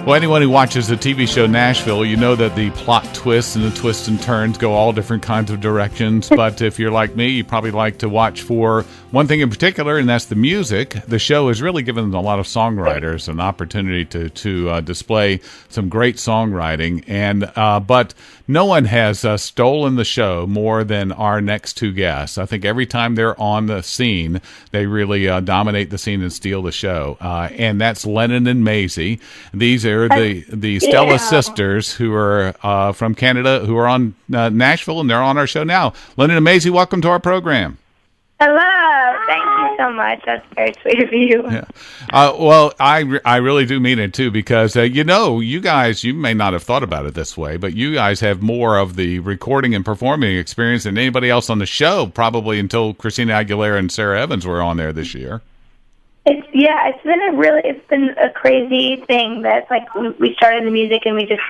Well, anyone who watches the TV show Nashville, you know that the plot twists and the twists and turns go all different kinds of directions. But if you're like me, you probably like to watch for one thing in particular, and that's the music. The show has really given a lot of songwriters an opportunity to display some great songwriting. But no one has stolen the show more than our next two guests. I think every time they're on the scene, they really dominate the scene and steal the show. And that's Lennon and Maisy. These are the Stella sisters who are from Canada, who are on Nashville, and they're on our show now. Lennon and Maisy, welcome to our program. Hello. Thank you so much. That's very sweet of you. Yeah. Well, I really do mean it, too, because, you guys, you may not have thought about it this way, but you guys have more of the recording and performing experience than anybody else on the show, probably until Christina Aguilera and Sarah Evans were on there this year. It's been a crazy thing that's like we started the music and we just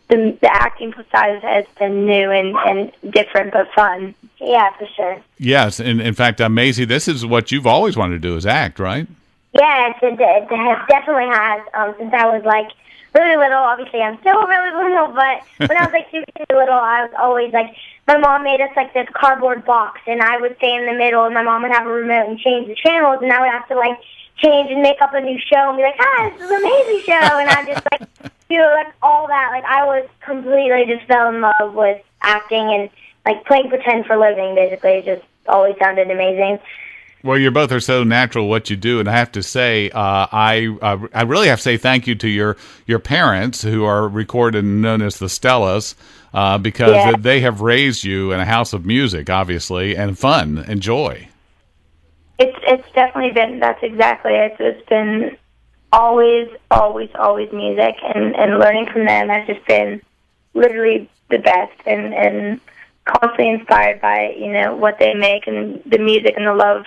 the acting side has been new and different but fun. Yeah, for sure. Yes, and in fact, Maisy, this is what you've always wanted to do is act, right? Yes, it definitely has. Since I was like really little, obviously I'm still really little, but when I was like super little, I was always like, my mom made us like this cardboard box, and I would stay in the middle, and my mom would have a remote and change the channels, and I would have to like change and make up a new show and be like, this is an amazing show, and I just like do like all that. Like I was completely just fell in love with acting and like playing pretend for a living. Basically, it just always sounded amazing. Well, you both are so natural what you do, and I have to say, I really have to say thank you to your parents who are recorded and known as the Stellas, because they have raised you in a house of music, obviously, and fun and joy. It's definitely been, that's exactly it. It's been always music, and learning from them has just been literally the best, and constantly inspired by, what they make and the music and the love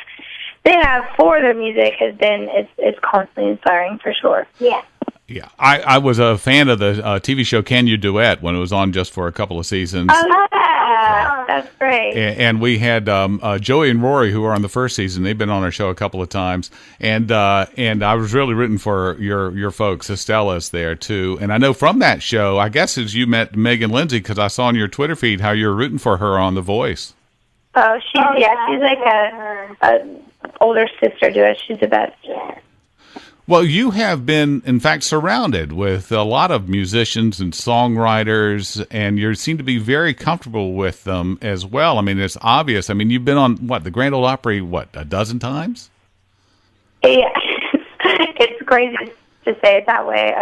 they have for the music has been, it's constantly inspiring for sure. Yeah. Yeah, I was a fan of the TV show Can You Duet when it was on just for a couple of seasons. Oh, yeah, that's great. And we had Joey and Rory, who were on the first season. They've been on our show a couple of times, and I was really rooting for your folks, the Stellas, there too. And I know from that show, I guess as you met Megan Lindsay, because I saw on your Twitter feed how you're rooting for her on The Voice. Oh, she's like a older sister to us. She's the best. Yeah. Well, you have been, in fact, surrounded with a lot of musicians and songwriters, and you seem to be very comfortable with them as well. I mean, it's obvious. I mean, you've been on, the Grand Ole Opry, a dozen times? Yeah, it's crazy to say it that way.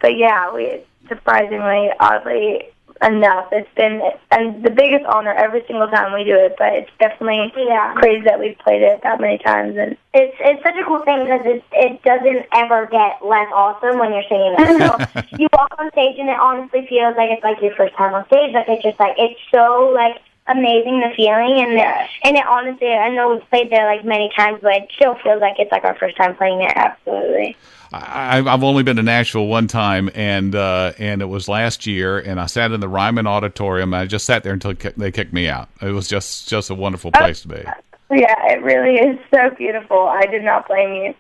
But yeah, we surprisingly, oddly enough, it's been and the biggest honor every single time we do it, but it's definitely crazy that we've played it that many times, and it's such a cool thing because it doesn't ever get less awesome when you're singing it. So you walk on stage and it honestly feels like it's like your first time on stage. Like it's just like it's so like amazing, the feeling, and it honestly, I know we've played there like many times, but it still feels like it's like our first time playing there. Absolutely. I've only been to Nashville one time, and it was last year, and I sat in the Ryman Auditorium, and I just sat there until they kicked me out. It was just a wonderful place to be. Yeah, it really is so beautiful. I did not blame you.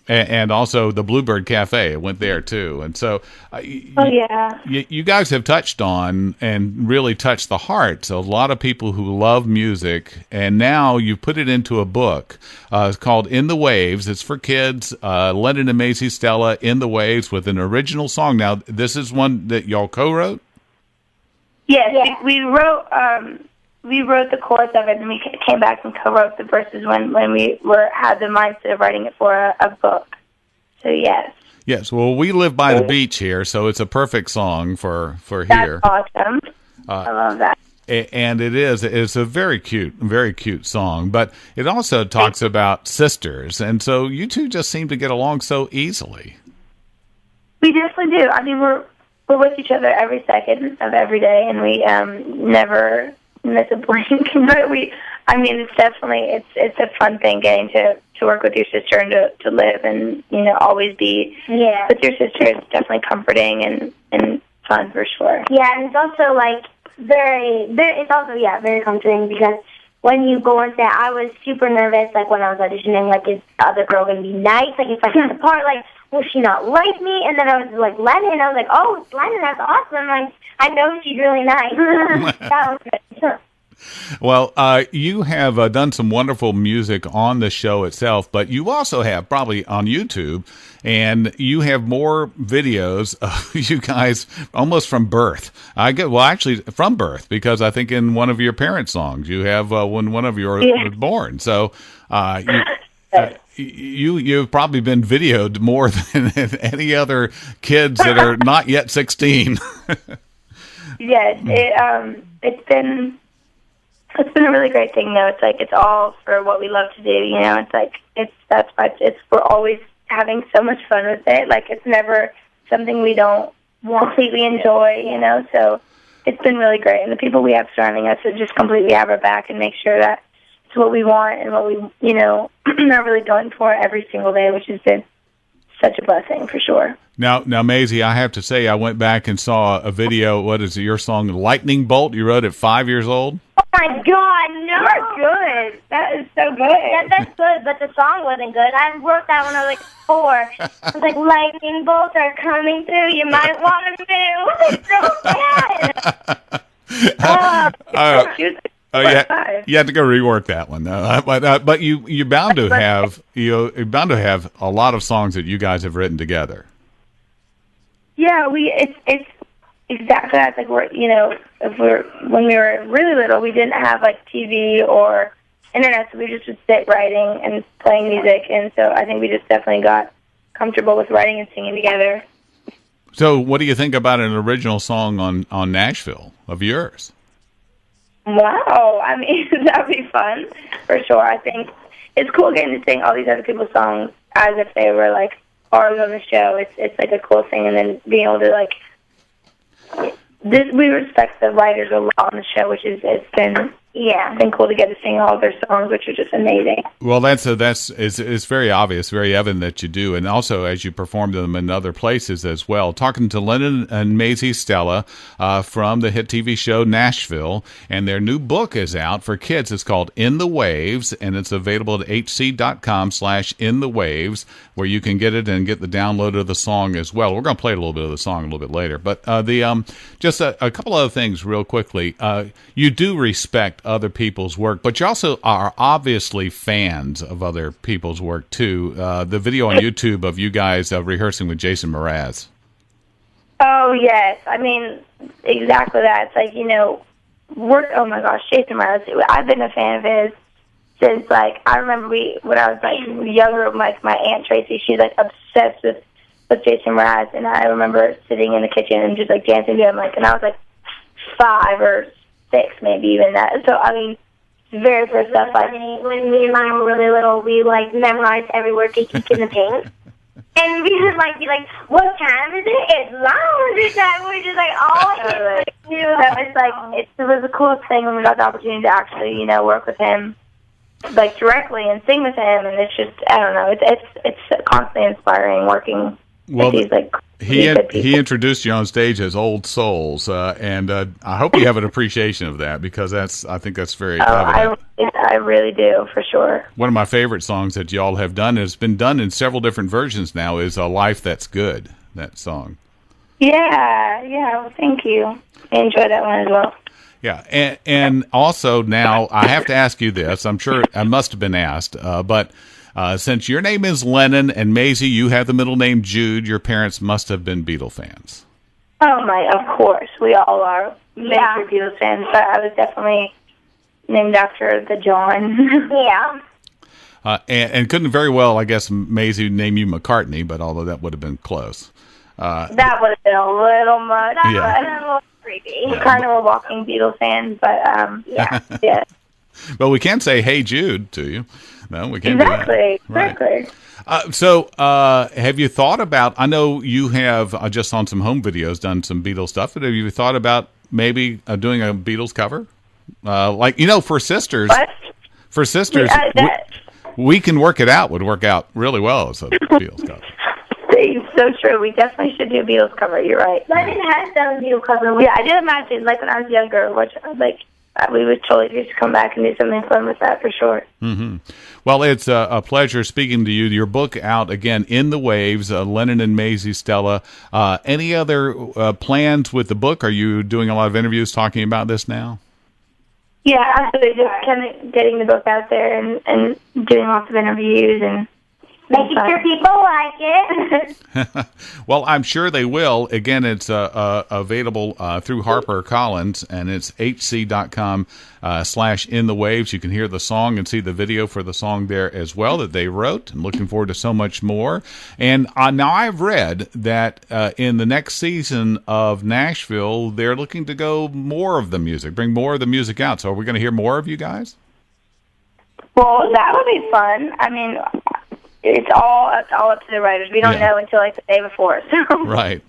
And also the Bluebird Cafe, I went there too. And so you guys have touched on and really touched the hearts of a lot of people who love music, and now you put it into a book. It's called In the Waves. It's for kids, Lennon and Maisy Stella, In the Waves, with an original song. Now, this is one that y'all co-wrote? Yes, we wrote the chorus of it, and we came back and co-wrote the verses when we had the mindset of writing it for a book. So, yes. Yes, well, we live by the beach here, so it's a perfect song for here. That's awesome. I love that. And it's a very cute song, but it also talks about sisters, and so you two just seem to get along so easily. We definitely do. I mean, we're with each other every second of every day, and we never miss a blink. But it's a fun thing getting to work with your sister and to live and always be with your sister. It's definitely comforting and fun for sure. Yeah, and it's also like very comforting because when you go on set, I was super nervous, like when I was auditioning, like is the other girl gonna be nice? Like if I get the part, like will she not like me? And then I was like, Lennon. I was like, oh, it's Lennon. That's awesome. Like, I know she's really nice. That was good. Well, you have done some wonderful music on the show itself, but you also have probably on YouTube, and you have more videos of you guys almost from birth. Actually from birth, because I think in one of your parents' songs you have when one of you was born. So you've probably been videoed more than any other kids that are not yet 16. Yes, it's been a really great thing, though. It's like it's all for what we love to do, you know. It's like that's why we're always having so much fun with it. Like it's never something we don't completely enjoy, you know. So it's been really great, and the people we have surrounding us that just completely have our back and make sure that it's what we want and what we, you know, are really going for every single day, which has been such a blessing for sure. Now, Maisy, I have to say, I went back and saw a video. What is it, your song, Lightning Bolt? You wrote it 5 years old? Oh, my God, no. You're good. That is so good. That's good, but the song wasn't good. I wrote that when I was like 4. I was like, lightning bolts are coming through. You might want to move. It's so bad. Yeah, you had to go rework that one, but you're bound to have you're bound to have a lot of songs that you guys have written together. Yeah, it's exactly that. It's like when we were really little, we didn't have like TV or internet, so we just would sit writing and playing music, and so I think we just definitely got comfortable with writing and singing together. So, what do you think about an original song on Nashville of yours? Wow, I mean, that would be fun, for sure. I think it's cool getting to sing all these other people's songs as if they were, like, ours on the show. It's like, a cool thing, and then being able to, like, we respect the writers a lot on the show, which is, it's been cool to get to sing all of their songs, which are just amazing. Well, it's very obvious, very evident that you do, and also as you perform them in other places as well. Talking to Lennon and Maisy Stella from the hit TV show Nashville, and their new book is out for kids. It's called In the Waves, and it's available at hc.com/inthewaves, where you can get it and get the download of the song as well. We're going to play a little bit of the song a little bit later, but just a couple other things real quickly. You do respect other people's work, but you also are obviously fans of other people's work too. The video on YouTube of you guys rehearsing with Jason Mraz. Oh yes, I mean exactly that. It's like, you know, oh my gosh, Jason Mraz. I've been a fan of his since, like, I remember when I was like younger. Like my Aunt Tracy, she's like obsessed with Jason Mraz, and I remember sitting in the kitchen and just like dancing to him, like, and I was like 5 or 6, maybe even that. So I mean, the very first stuff, like when me and mine were really little, we like memorized every word to Geek in the Paint, and we would like be like, "What time is it? It's laundry time." We're just like, "Oh, knew that was like it was the coolest thing when we got the opportunity to actually, you know, work with him like directly and sing with him, and it's just, I don't know, it's constantly inspiring working. Well, with these, like, he introduced you on stage as Old Souls, and I hope you have an appreciation of that, because I think that's very evident. I really do, for sure. One of my favorite songs that y'all have done, has been done in several different versions now, is A Life That's Good, that song. Yeah, well, thank you. I enjoyed that one as well. Yeah, and also now I have to ask you this. I'm sure I must have been asked, but since your name is Lennon and Maisy, you have the middle name Jude, your parents must have been Beatles fans. Oh my, of course. We all are major Beatles fans, but I was definitely named after the John. Yeah. And couldn't very well, I guess, Maisy name you McCartney, but although that would have been close. That would have been a little much. That would have been a little creepy. We're kind of a walking Beatles fan, but yeah. But we can say, "Hey Jude" to you. No, we can't exactly, do that. Exactly. Right. So have you thought about, I know you have just on some home videos done some Beatles stuff, but have you thought about maybe doing a Beatles cover? Like, you know, for Sisters. What? For Sisters, we Can Work It Out would work out really well as a Beatles cover. It's so true. We definitely should do a Beatles cover. You're right. Lennon has done a Beatles cover. Yeah, I did imagine, like, when I was younger, which, like, we would totally just come back and do something fun with that for sure. Mm-hmm. Well, it's a pleasure speaking to you. Your book out again, In the Waves, Lennon and Maisy Stella. Any other plans with the book? Are you doing a lot of interviews talking about this now? Yeah, absolutely. Just kind of getting the book out there and doing lots of interviews and making sure people like it. Well, I'm sure they will. Again, it's available through HarperCollins, and it's hc.com/inthewaves. You can hear the song and see the video for the song there as well that they wrote. I'm looking forward to so much more. And now I've read that in the next season of Nashville, they're looking to go more of the music, bring more of the music out. So are we going to hear more of you guys? Well, that would be fun. I mean, it's all up to the writers. We don't know until like the day before. So. Right.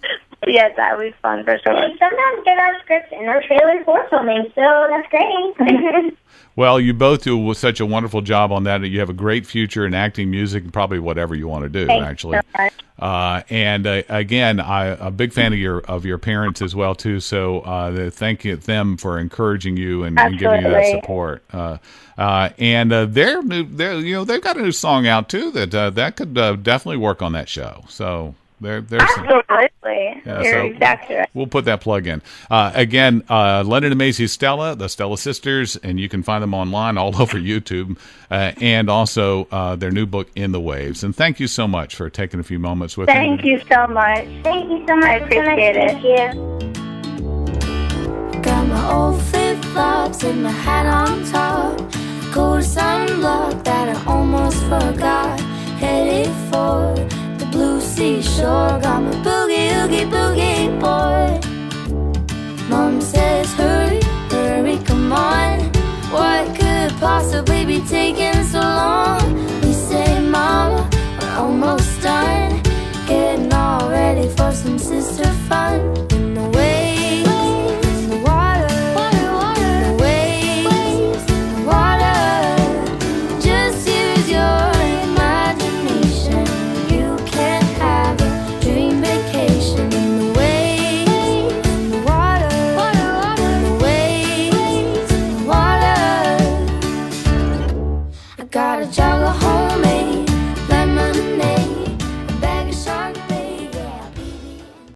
Yes, that would be fun for sure. We sometimes get our scripts in our trailer for filming, so that's great. Well, you both do such a wonderful job on that. You have a great future in acting, music, and probably whatever you want to do. Thanks actually. So much. And again, I'm a big fan of your parents as well too. So thank them for encouraging you and giving you that support. And they're new. They've got a new song out too that could definitely work on that show. So. Absolutely. You're exactly right. We'll put that plug in. Again, Lennon and Maisy Stella, the Stella Sisters, and you can find them online all over YouTube, and also their new book, In the Waves. And thank you so much for taking a few moments with me. Thank you so much. Thank you so much. I appreciate it. Thank you. Got my old flip-flops and my hat on top, gold sunblock that I almost forgot, headed for the blue seashore. Got my boogie, oogie, boogie boy. Mom says, hurry, hurry, come on. What could possibly be taking so long?